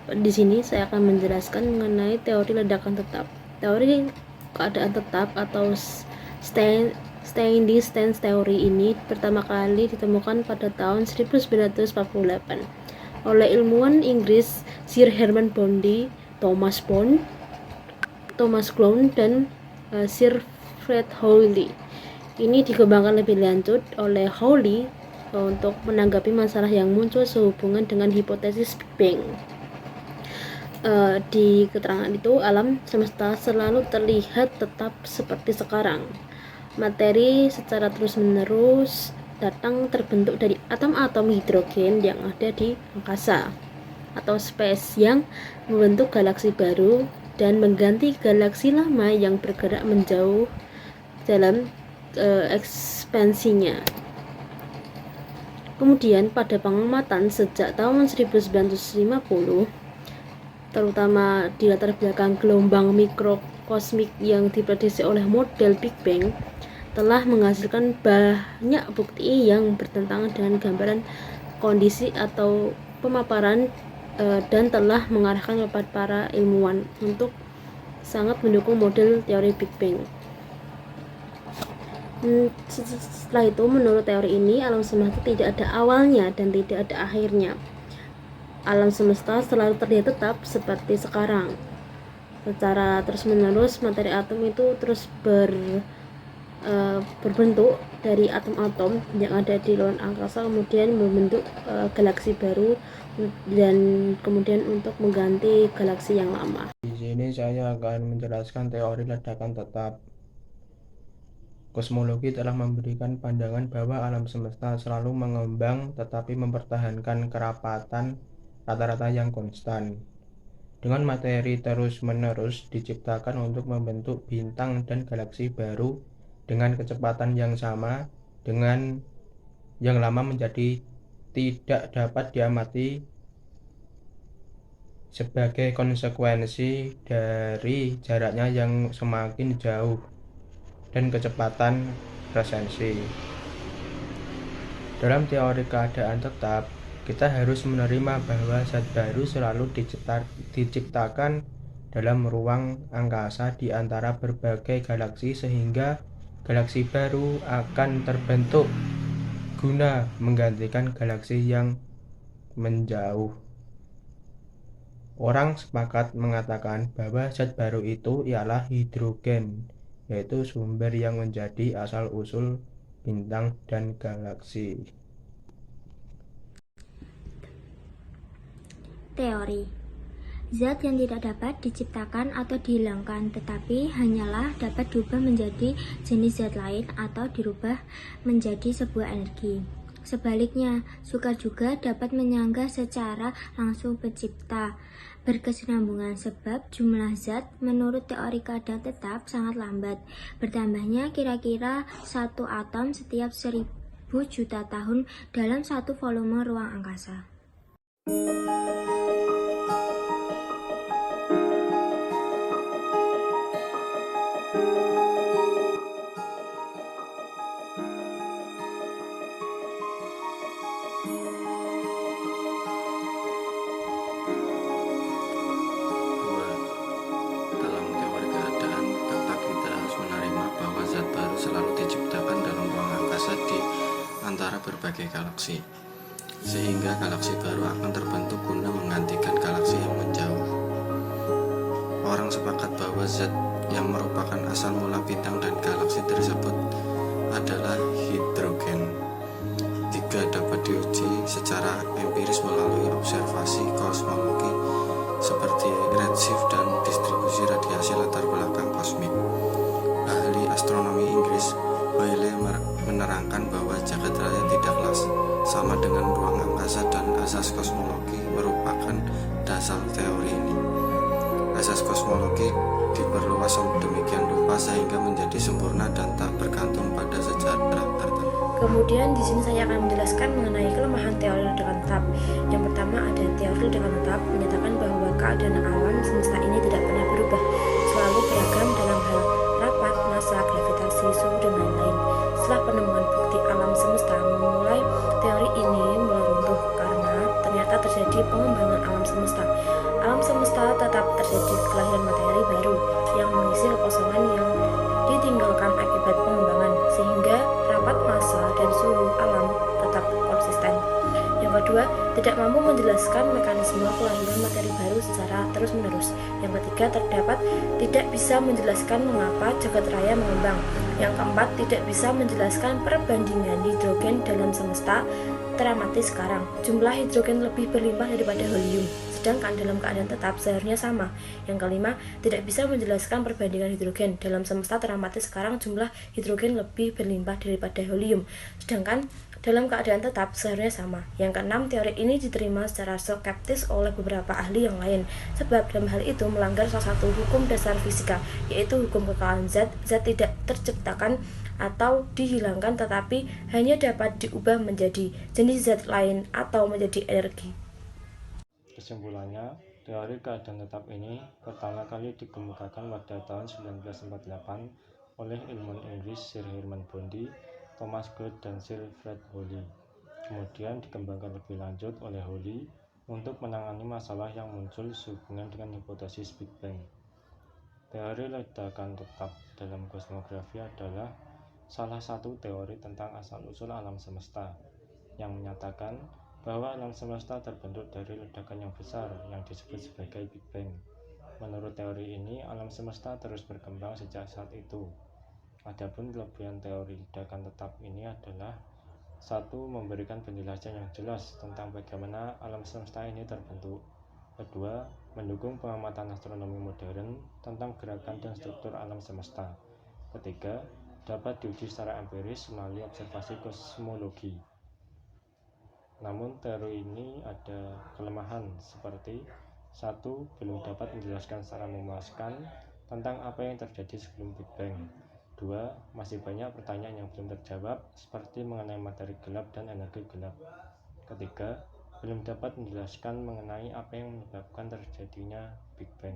Di sini saya akan menjelaskan mengenai teori ledakan tetap. Teori keadaan tetap atau standing stance teori ini pertama kali ditemukan pada tahun 1948 oleh ilmuwan Inggris Sir Herman Bondi, Thomas Clown, dan Sir Fred Hoyle. Ini dikembangkan lebih lanjut oleh Hoyle untuk menanggapi masalah yang muncul sehubungan dengan hipotesis Big Bang. Di keterangan itu, alam semesta selalu terlihat tetap seperti sekarang. Materi secara terus-menerus datang terbentuk dari atom-atom hidrogen yang ada di angkasa atau space yang membentuk galaksi baru dan mengganti galaksi lama yang bergerak menjauh dalam ekspansinya. Kemudian pada pengamatan sejak tahun 1950, terutama di latar belakang gelombang mikrokosmik yang diprediksi oleh model Big Bang, telah menghasilkan banyak bukti yang bertentangan dengan gambaran kondisi atau pemaparan dan telah mengarahkan kepada para ilmuwan untuk sangat mendukung model teori Big Bang. Setelah itu, menurut teori ini, alam semesta tidak ada awalnya dan tidak ada akhirnya. Alam semesta selalu terlihat tetap seperti sekarang. Secara terus-menerus, materi atom itu terus berbentuk dari atom-atom yang ada di luar angkasa, kemudian membentuk galaksi baru dan kemudian untuk mengganti galaksi yang lama. Di sini saya akan menjelaskan teori ledakan tetap. Kosmologi telah memberikan pandangan bahwa alam semesta selalu mengembang tetapi mempertahankan kerapatan rata-rata yang konstan. Dengan materi terus-menerus diciptakan untuk membentuk bintang dan galaksi baru dengan kecepatan yang sama, dengan yang lama menjadi tidak dapat diamati sebagai konsekuensi dari jaraknya yang semakin jauh dan kecepatan resensi. Dalam teori keadaan tetap, kita harus menerima bahwa zat baru selalu diciptakan dalam ruang angkasa di antara berbagai galaksi, sehingga galaksi baru akan terbentuk guna menggantikan galaksi yang menjauh. Orang sepakat mengatakan bahwa zat baru itu ialah hidrogen, yaitu sumber yang menjadi asal-usul bintang dan galaksi. Teori zat yang tidak dapat diciptakan atau dihilangkan, tetapi hanyalah dapat diubah menjadi jenis zat lain atau dirubah menjadi sebuah energi. Sebaliknya, sukar juga dapat menyanggah secara langsung pencipta berkesinambungan, sebab jumlah zat menurut teori keadaan tetap sangat lambat. Bertambahnya kira-kira 1 atom setiap 1000 juta tahun dalam satu volume ruang angkasa. Dalam teori keadaan tetap, kita harus menerima bahwa zat baru selalu diciptakan dalam ruang angkasa di antara berbagai galaksi, sehingga galaksi baru akan terbentuk guna menggantikan galaksi yang menjauh. Orang sepakat bahwa zat yang merupakan asal mula bintang dan galaksi tersebut adalah hidrogen. 3 dapat diuji secara empiris melalui observasi kosmologi seperti redshift dan distribusi radiasi latar belakang kosmik. Ahli astronomi Inggris Hoyle menerangkan bahwa jagat raya tidaklah sama dengan ruang angkasa, dan asas kosmologi merupakan dasar teori ini. Asas kosmologi diperluas demikian rupa sehingga menjadi sempurna dan tak bergantung pada sejarah tertentu. Kemudian di sini saya akan menjelaskan mengenai kelemahan teori ledakan tetap. Yang pertama, ada teori ledakan tetap menyatakan bahwa keadaan alam semesta ini tidak pernah berubah, selalu beragam dalam hal rapat, massa, gravitasi, suhu, dan lain-lain. Setelah penemuan bukti alam semesta memulai, teori ini mulai runtuh karena ternyata terjadi pengembangan alam semesta Yang kedua, tidak mampu menjelaskan mekanisme kelahiran materi baru secara terus-menerus. Yang ketiga, terdapat tidak bisa menjelaskan mengapa jagat raya mengembang. Yang keempat, tidak bisa menjelaskan perbandingan hidrogen dalam semesta teramati sekarang. Jumlah hidrogen lebih berlimpah daripada helium, sedangkan dalam keadaan tetap seharusnya sama. Yang kelima, tidak bisa menjelaskan perbandingan hidrogen dalam semesta teramati sekarang. Jumlah hidrogen lebih berlimpah daripada helium, sedangkan dalam keadaan tetap seharusnya sama. Yang keenam, teori ini diterima secara skeptis oleh beberapa ahli yang lain, sebab dalam hal itu melanggar salah satu hukum dasar fisika, yaitu hukum kekalahan zat. Zat tidak terciptakan atau dihilangkan, tetapi hanya dapat diubah menjadi jenis zat lain atau menjadi energi. Kesimpulannya, teori keadaan tetap ini pertama kali dikemukakan pada tahun 1948 oleh ilmuwan Inggris Sir Herman Bondi, Thomas Gould, dan Sir Fred Hoyle. Kemudian dikembangkan lebih lanjut oleh Hoyle untuk menangani masalah yang muncul sehubungan dengan hipotesis Big Bang. Teori ledakan tetap dalam kosmografi adalah salah satu teori tentang asal-usul alam semesta yang menyatakan bahwa alam semesta terbentuk dari ledakan yang besar yang disebut sebagai Big Bang. Menurut teori ini, alam semesta terus berkembang sejak saat itu. Adapun kelebihan teori ledakan tetap ini adalah: 1. Memberikan penjelasan yang jelas tentang bagaimana alam semesta ini terbentuk. 2. Mendukung pengamatan astronomi modern tentang gerakan dan struktur alam semesta. 3. Dapat diuji secara empiris melalui observasi kosmologi. Namun teori ini ada kelemahan seperti: 1. Belum dapat menjelaskan secara memuaskan tentang apa yang terjadi sebelum Big Bang. 2. Masih banyak pertanyaan yang belum terjawab seperti mengenai materi gelap dan energi gelap. 3. Belum dapat menjelaskan mengenai apa yang menyebabkan terjadinya Big Bang.